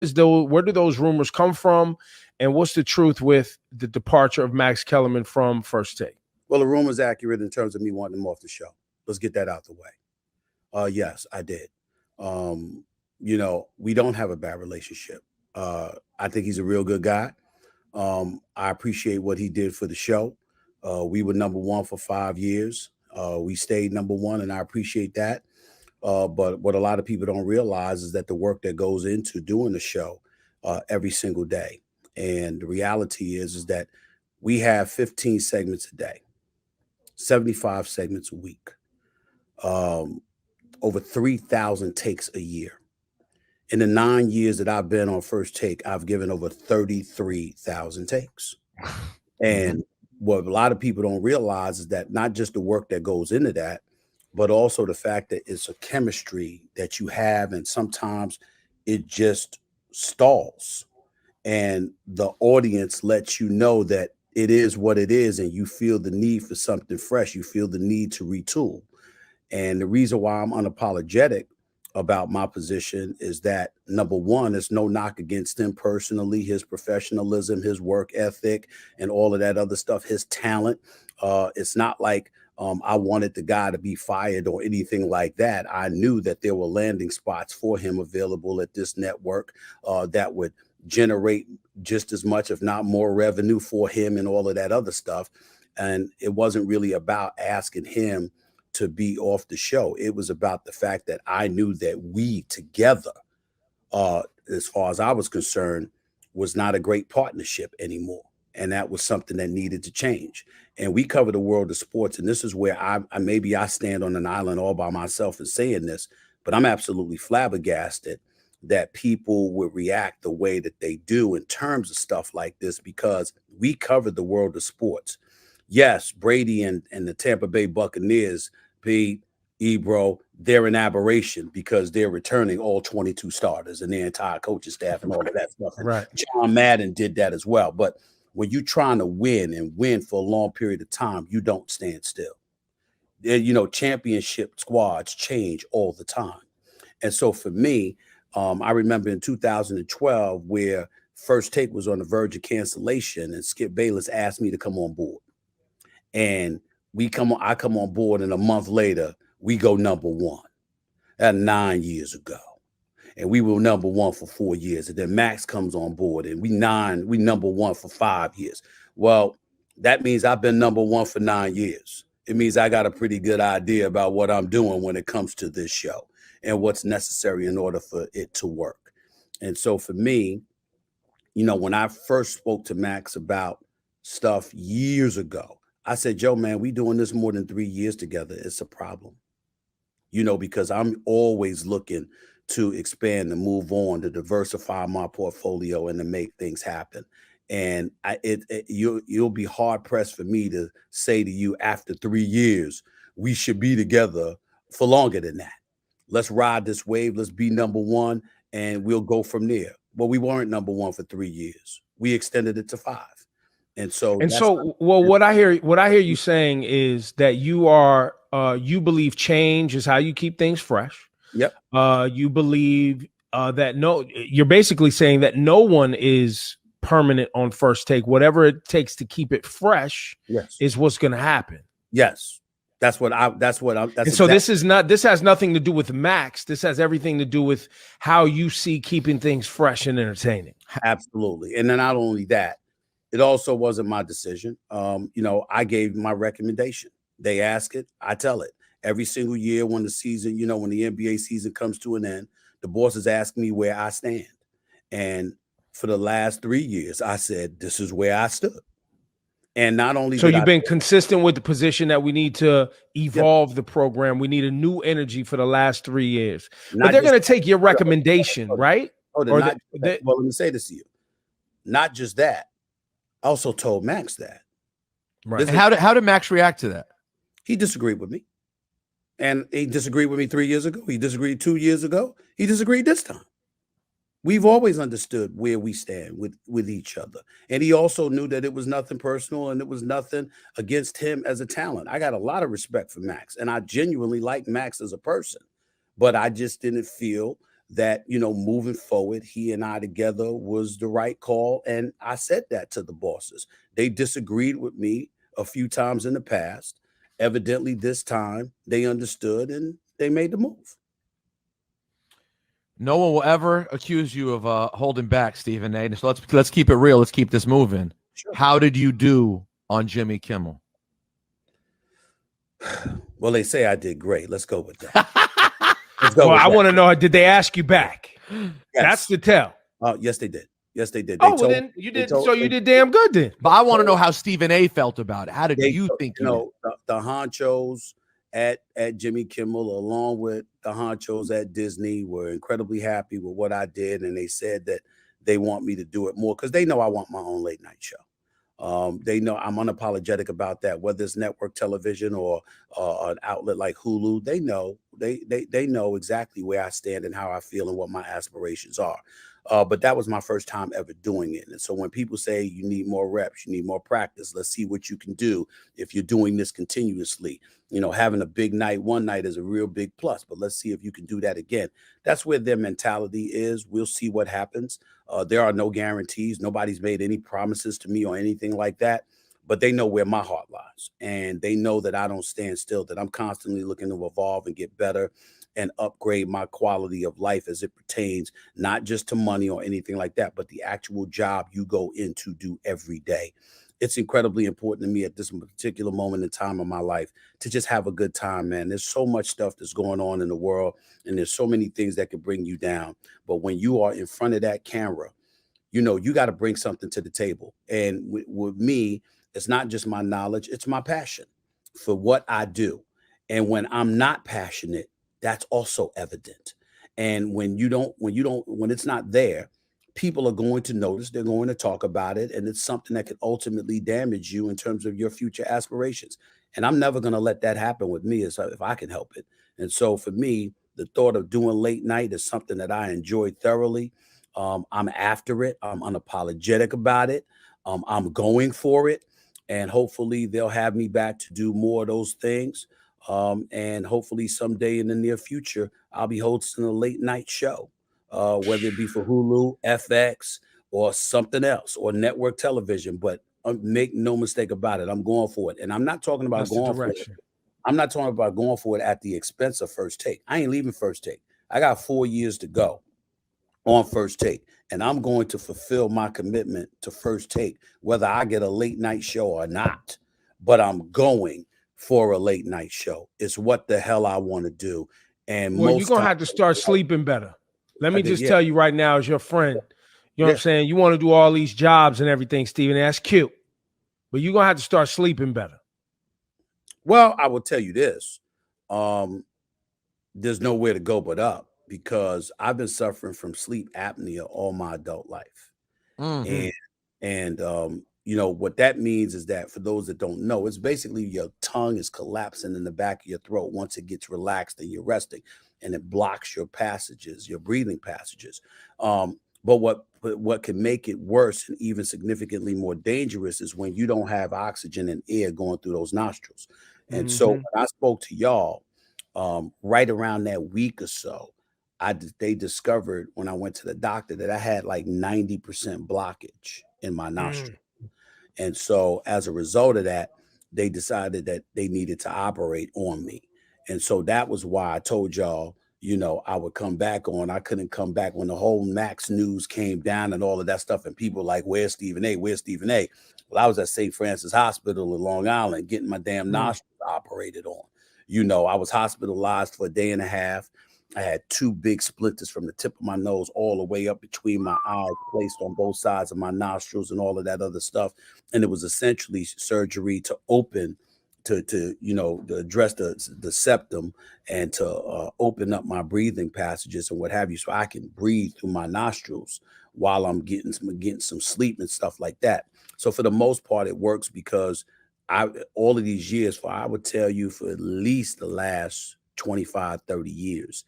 where do those rumors come from? And what's the truth with the departure of Max Kellerman from First Take? Well, the rumor's accurate in terms of me wanting him off the show. Let's get that out the way. Yes, I did. We don't have a bad relationship. I think he's a real good guy. I appreciate what he did for the show. We were number one for 5 years. We stayed number one, and I appreciate that. But what a lot of people don't realize is that the work that goes into doing the show every single day. And the reality is that we have 15 segments a day, 75 segments a week, over 3,000 takes a year. In the 9 years that I've been on First Take, I've given over 33,000 takes. And what a lot of people don't realize is that not just the work that goes into that, but also the fact that it's a chemistry that you have, and sometimes it just stalls. And the audience lets you know that it is what it is, and you feel the need for something fresh. You feel the need to retool. And the reason why I'm unapologetic about my position is that, number one, there's no knock against him personally, his professionalism, his work ethic, and all of that other stuff, his talent. It's not like I wanted the guy to be fired or anything like that. I knew that there were landing spots for him available at this network that would generate just as much, if not more, revenue for him and all of that other stuff. And it wasn't really about asking him to be off the show. It was about the fact that I knew that we together, as far as I was concerned, was not a great partnership anymore. And that was something that needed to change. And we cover the world of sports. And this is where I stand on an island all by myself in saying this, but I'm absolutely flabbergasted that people would react the way that they do in terms of stuff like this, because we covered the world of sports. Yes, Brady and the Tampa Bay Buccaneers, Pete, Ebro, they're an aberration because they're returning all 22 starters and their entire coaching staff and all of that stuff. Right. John Madden did that as well. But when you're trying to win and win for a long period of time, you don't stand still. Championship squads change all the time. And so for me, I remember in 2012 where First Take was on the verge of cancellation, and Skip Bayless asked me to come on board. And I come on board, and a month later, we go number one. That's 9 years ago. And we were number one for 4 years. And then Max comes on board, and we number one for 5 years. Well, that means I've been number one for 9 years. It means I got a pretty good idea about what I'm doing when it comes to this show and what's necessary in order for it to work. And so for me, when I first spoke to Max about stuff years ago, I said, Joe, man, we doing this more than 3 years together. It's a problem, because I'm always looking to expand and move on, to diversify my portfolio and to make things happen. And you'll be hard pressed for me to say to you after 3 years, we should be together for longer than that. Let's ride this wave. Let's be number one, and we'll go from there. Well, we weren't number one for 3 years. We extended it to 5. What I hear you saying is that you believe change is how you keep things fresh. Yep. You believe you're basically saying that no one is permanent on First Take. Whatever it takes to keep it fresh, yes, is what's going to happen. Yes. This has nothing to do with Max. This has everything to do with how you see keeping things fresh and entertaining. Absolutely. And then not only that, it also wasn't my decision. I gave my recommendation. They ask it, I tell it. Every single year when the season, when the NBA season comes to an end, the bosses ask me where I stand. And for the last 3 years, I said, this is where I stood. And not only you've been consistent with the position that we need to evolve the program. We need a new energy for the last 3 years. But they're going to take your recommendation, right? Well, let me say this to you. Not just that. I also told Max that. Right. And how did Max react to that? He disagreed with me. And he disagreed with me 3 years ago. He disagreed 2 years ago. He disagreed this time. We've always understood where we stand with each other. And he also knew that it was nothing personal and it was nothing against him as a talent. I got a lot of respect for Max, and I genuinely like Max as a person. But I just didn't feel that, moving forward, he and I together was the right call. And I said that to the bosses. They disagreed with me a few times in the past. Evidently, this time they understood and they made the move. No one will ever accuse you of holding back, Stephen A. So let's keep it real. Let's keep this moving. Sure. How did you do on Jimmy Kimmel? Well, they say I did great. Let's go with that. I want to know, did they ask you back? Yes. That's the tell. Yes, they did. Yes, they did. Then you did. So you did damn good then. But I want to know how Stephen A. felt about it. How did you think? The honchos at Jimmy Kimmel, along with the honchos at Disney, were incredibly happy with what I did, and they said that they want me to do it more because they know I want my own late night show. They know I'm unapologetic about that, whether it's network television or an outlet like Hulu. They know they know exactly where I stand and how I feel and what my aspirations are. But that was my first time ever doing it. And so when people say you need more reps, you need more practice, let's see what you can do if you're doing this continuously. Having a big night one night is a real big plus, but let's see if you can do that again. That's where their mentality is. We'll see what happens. There are no guarantees. Nobody's made any promises to me or anything like that, but they know where my heart lies. And they know that I don't stand still, that I'm constantly looking to evolve and get better and upgrade my quality of life as it pertains, not just to money or anything like that, but the actual job you go in to do every day. It's incredibly important to me at this particular moment in time of my life to just have a good time, man. There's so much stuff that's going on in the world, and there's so many things that can bring you down. But when you are in front of that camera, you got to bring something to the table. And with me, it's not just my knowledge, it's my passion for what I do. And when I'm not passionate, that's also evident. And when it's not there, people are going to notice, they're going to talk about it, and it's something that could ultimately damage you in terms of your future aspirations. And I'm never going to let that happen with me if I can help it. And so for me, the thought of doing late night is something that I enjoy thoroughly. I'm after it. I'm unapologetic about it. I'm going for it. And hopefully they'll have me back to do more of those things. And hopefully someday in the near future, I'll be hosting a late night show, whether it be for Hulu, FX, or something else, or network television. But make no mistake about it, I'm going for it. And I'm not talking about going for it. I'm not talking about going for it at the expense of First Take. I ain't leaving First Take. I got 4 years to go on First Take, and I'm going to fulfill my commitment to First Take, whether I get a late night show or not. But I'm going for a late night show. It's what the hell I want to do. And you're gonna have to start sleeping better. Let me just tell you right now, as your friend, you know what I'm saying? You want to do all these jobs and everything, Stephen. That's cute, but you're gonna have to start sleeping better. Well, I will tell you this: there's nowhere to go but up, because I've been suffering from sleep apnea all my adult life, and what that means is that, for those that don't know, it's basically your tongue is collapsing in the back of your throat once it gets relaxed and you're resting, and it blocks your passages, your breathing passages. But what can make it worse and even significantly more dangerous is when you don't have oxygen and air going through those nostrils. And so when I spoke to y'all, right around that week or so, they discovered when I went to the doctor that I had like 90% blockage in my nostril. And so as a result of that, they decided that they needed to operate on me. And so that was why I told y'all, I would come back on. I couldn't come back when the whole Max news came down and all of that stuff. And people were like, where's Stephen A? Where's Stephen A? Well, I was at St. Francis Hospital in Long Island getting my damn nostrils operated on. I was hospitalized for a day and a half. I had 2 big splinters from the tip of my nose all the way up between my eyes, placed on both sides of my nostrils and all of that other stuff. And it was essentially surgery to open, to address the septum and to open up my breathing passages and what have you, so I can breathe through my nostrils while I'm getting some sleep and stuff like that. So for the most part, it works, because all of these years, I would tell you, for at least the last 25, 30 years,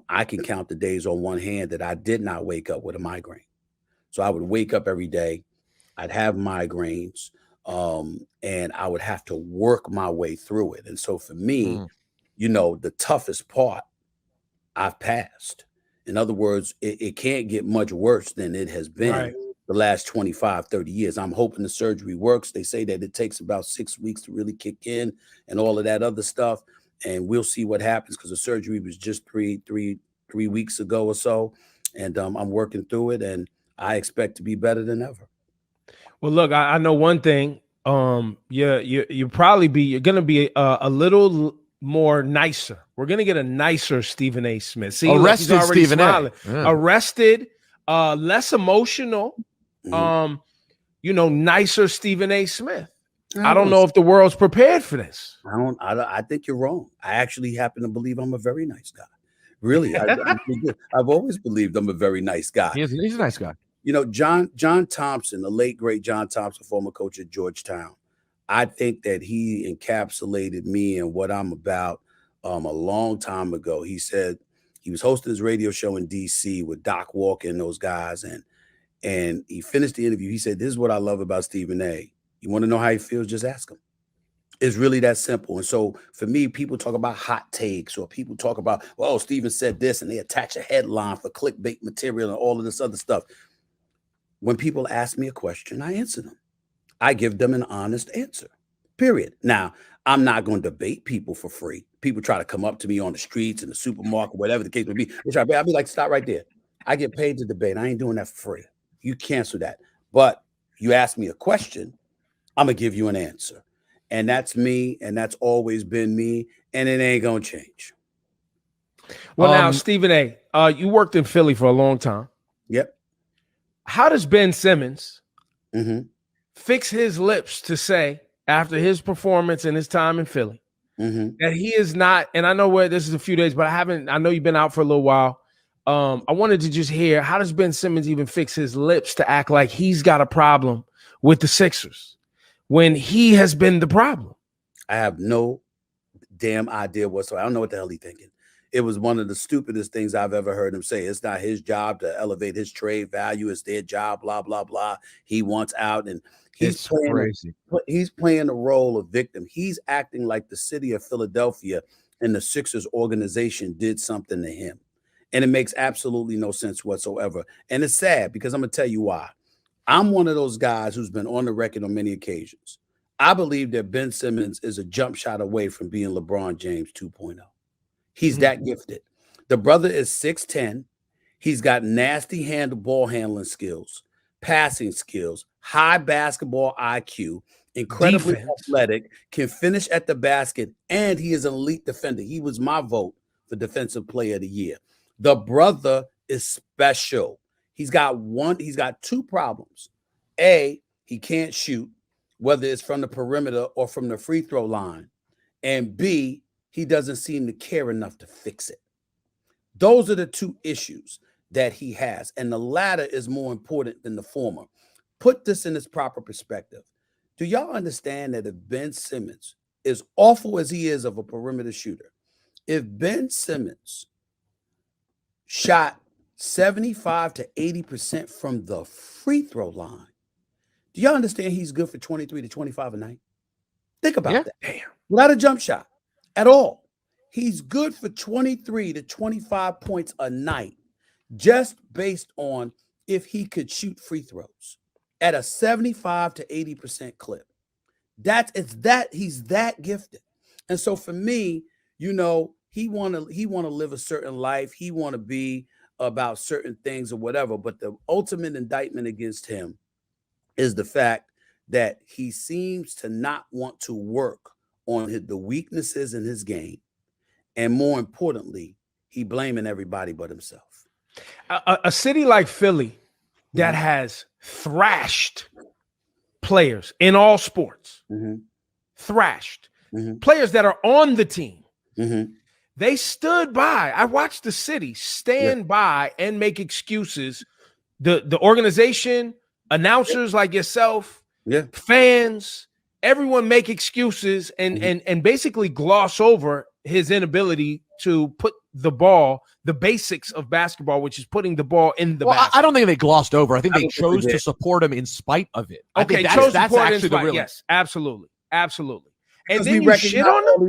I can count the days on one hand that I did not wake up with a migraine. So I would wake up every day, I'd have migraines, and I would have to work my way through it. And so for me, the toughest part I've passed. In other words, it can't get much worse than it has been the last 25, 30 years. I'm hoping the surgery works. They say that it takes about 6 weeks to really kick in and all of that other stuff. And we'll see what happens because the surgery was just three weeks ago or so. And I'm working through it, and I expect to be better than ever. Well, look, I know one thing. You're gonna be a little more nicer. We're gonna get a nicer Stephen A. Smith. See, arrested Stephen A. Yeah. Arrested, less emotional, nicer Stephen A. Smith. I don't know if the world's prepared for this. I think you're wrong. I actually happen to believe I'm a very nice guy. Really, I've always believed I'm a very nice guy. He's a nice guy. John Thompson, the late great John Thompson, former coach at Georgetown. I think that he encapsulated me and what I'm about a long time ago. He said he was hosting his radio show in D.C. with Doc Walker and those guys, and he finished the interview. He said, "This is what I love about Stephen A. You want to know how he feels? Just ask him." It's really that simple. And so for me, people talk about hot takes, or people talk about, well, Stephen said this, and they attach a headline for clickbait material and all of this other stuff. When people ask me a question, I answer them. I give them an honest answer, period. Now, I'm not going to debate people for free. People try to come up to me on the streets, in the supermarket, whatever the case may be. I'll be like, stop right there. I get paid to debate. I ain't doing that for free. You cancel that. But you ask me a question, I'm going to give you an answer. And that's me, and that's always been me, and it ain't going to change. Well, now, Stephen A., you worked in Philly for a long time. Yep. How does Ben Simmons fix his lips to say, after his performance and his time in Philly, that he is not, and I know where this is a few days, but I know you've been out for a little while. I wanted to just hear, how does Ben Simmons even fix his lips to act like he's got a problem with the Sixers when he has been the problem? I have no damn idea whatsoever. I don't know what the hell he's thinking. It was one of the stupidest things I've ever heard him say. It's not his job to elevate his trade value. It's their job, blah, blah, blah. He wants out, and he's playing the role of victim. He's acting like the city of Philadelphia and the Sixers organization did something to him. And it makes absolutely no sense whatsoever. And it's sad because I'm going to tell you why. I'm one of those guys who's been on the record on many occasions. I believe that Ben Simmons is a jump shot away from being LeBron James 2.0. He's that gifted. The brother is 6'10". He's got nasty ball handling skills, passing skills, high basketball IQ, incredibly athletic, can finish at the basket, and he is an elite defender. He was my vote for Defensive Player of the Year. The brother is special. He's got two problems. A, he can't shoot, whether it's from the perimeter or from the free throw line. And B, he doesn't seem to care enough to fix it. Those are the two issues that he has. And the latter is more important than the former. Put this in its proper perspective. Do y'all understand that if Ben Simmons, as awful as he is of a perimeter shooter, if Ben Simmons shot 75 to 80% from the free throw line, do y'all understand he's good for 23 to 25 a night? Think about that. Damn. Without a jump shot at all. He's good for 23 to 25 points a night just based on if he could shoot free throws at a 75 to 80% clip. He's that gifted. And so for me, he want to live a certain life. He want to be about certain things or whatever. But the ultimate indictment against him is the fact that he seems to not want to work on the weaknesses in his game. And more importantly, he blaming everybody but himself. A city like Philly that has thrashed players in all sports, thrashed players that are on the team. They stood by. I watched the city stand by and make excuses. The organization, announcers like yourself, fans, everyone make excuses and basically gloss over his inability to put the ball, the basics of basketball, which is putting the ball in the basket. I don't think they glossed over. I think they chose to support him in spite of it. Okay, that's actually the real. Yes, absolutely. And Because then you shit on them?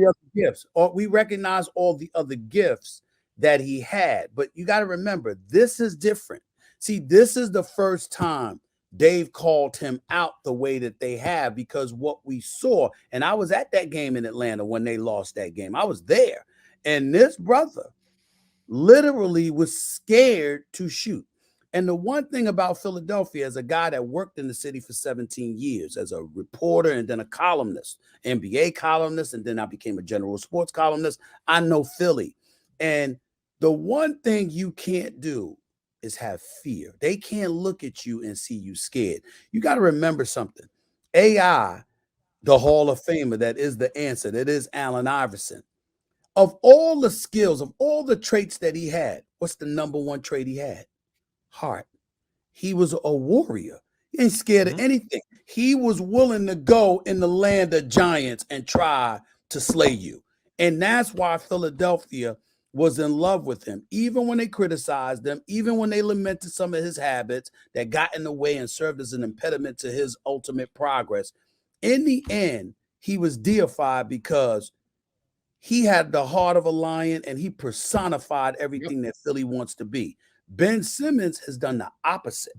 we recognize all the other gifts, that he had. But you got to remember, this is different. See, this is the first time Dave called him out the way that they have, because what we saw, and I was at that game in Atlanta when they lost that game. I was there. And this brother literally was scared to shoot. And the one thing about Philadelphia, as a guy that worked in the city for 17 years as a reporter and then a columnist, NBA columnist, and then I became a general sports columnist, I know Philly. And the one thing you can't do is have fear. They can't look at you and see you scared. You got to remember something. AI, the Hall of Famer, that is the answer, that is Allen Iverson. Of all the skills, of all the traits that he had, what's the number one trait he had? Heart. He was a warrior. He ain't scared of anything. He was willing to go in the land of giants and try to slay you. And that's why Philadelphia was in love with him, even when they criticized him, even when they lamented some of his habits that got in the way and served as an impediment to his ultimate progress. In the end, he was deified because he had the heart of a lion and he personified everything that Philly wants to be. Ben Simmons has done the opposite,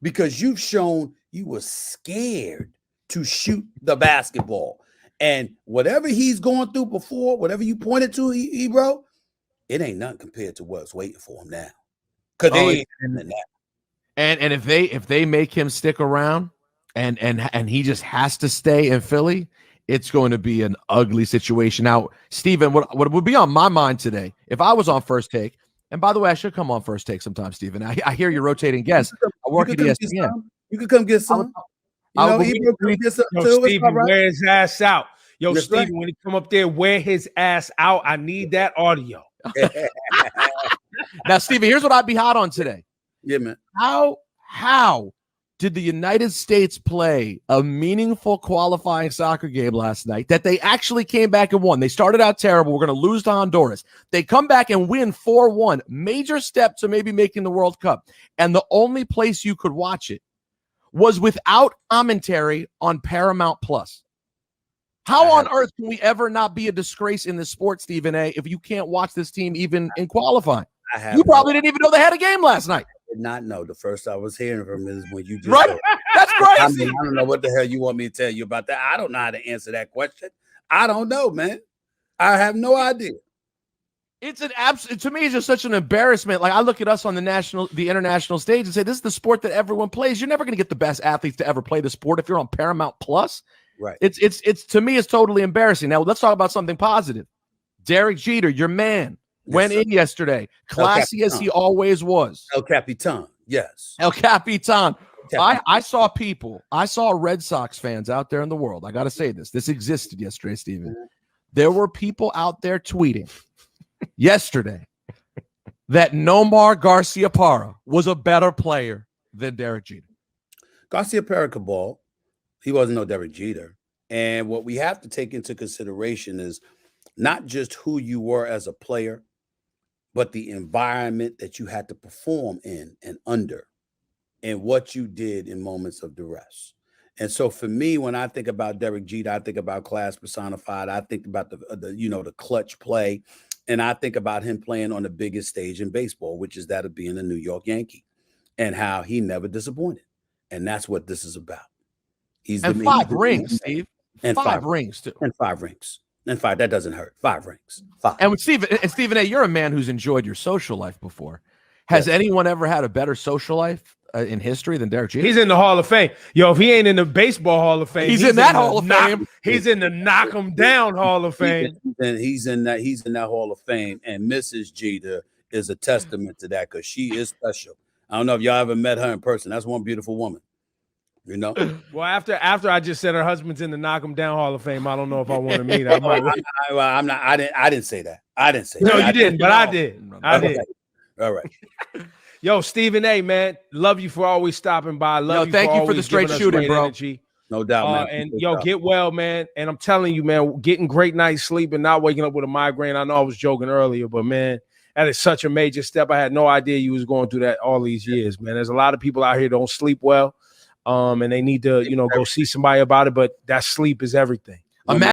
because you've shown you were scared to shoot the basketball. And whatever he's going through before, whatever you pointed to, Ebro, it ain't nothing compared to what's waiting for him now. Because they ain't that. And if they make him stick around and he just has to stay in Philly, it's going to be an ugly situation. Now, Steven, what would be on my mind today if I was on First Take? And by the way, I should come on First Take sometime, Steven. I hear you're rotating guests. I work at ESPN. You could come get some. Steven, wear his ass out. Yo, that's Steven, right. When he come up there, wear his ass out. I need that audio. Now, Steven, here's what I'd be hot on today. Yeah, man. How did the United States play a meaningful qualifying soccer game last night that they actually came back and won? They started out terrible. We're going to lose to Honduras. They come back and win 4-1. Major step to maybe making the World Cup. And the only place you could watch it was without commentary on Paramount Plus. How on earth can we ever not be a disgrace in this sport, Stephen A., if you can't watch this team even in qualifying? You probably didn't even know they had a game last night. Did not know. The first I was hearing from is when you just right. That's crazy. I don't know what the hell you want me to tell you about that. I don't know how to answer that question. I don't know, man. I have no idea. It's an absolute, to me, it's just such an embarrassment. Like, I look at us on the international stage and say, this is the sport that everyone plays. You're never going to get the best athletes to ever play the sport if you're on Paramount Plus. Right. It's to me, it's totally embarrassing. Now let's talk about something positive. Derek Jeter, your man, went in yesterday, classy as he always was. El Capitan, yes. El Capitan. I saw Red Sox fans out there in the world. I got to say this existed yesterday, Steven. There were people out there tweeting yesterday that Nomar Garciaparra was a better player than Derek Jeter. Garciaparra could ball. He wasn't no Derek Jeter. And what we have to take into consideration is not just who you were as a player, but the environment that you had to perform in and under, and what you did in moments of duress. And so for me, when I think about Derek Jeter, I think about class personified. I think about the clutch play, and I think about him playing on the biggest stage in baseball, which is that of being a New York Yankee, and how he never disappointed. And that's what this is about. And 5 rings, Steve. And 5 rings, too. And 5 rings. And 5, that doesn't hurt. 5 rings. 5. And with Stephen A., you're a man who's enjoyed your social life before. Has anyone ever had a better social life in history than Derek Jeter? He's in the Hall of Fame. Yo, if he ain't in the baseball Hall of Fame, he's in that Hall of Fame. He's in the knock him down Hall of Fame. And he's in that Hall of Fame. And Mrs. Jeter is a testament to that, because she is special. I don't know if y'all ever met her in person. That's one beautiful woman. You know. Well, after I just said her husband's in the knock him down Hall of Fame, I don't know if I want to meet her. I'm not. I didn't say that. I didn't say. No, that. You didn't, but I did. I did. All right. Yo, Stephen A., man, love you for always stopping by. Thank you for the straight shooting, bro. Energy. No doubt, man. And get well, man. And I'm telling you, man, getting great night's sleep and not waking up with a migraine. I know I was joking earlier, but man, that is such a major step. I had no idea you was going through that all these years, man. There's a lot of people out here don't sleep well. And they need to, go see somebody about it, but that sleep is everything.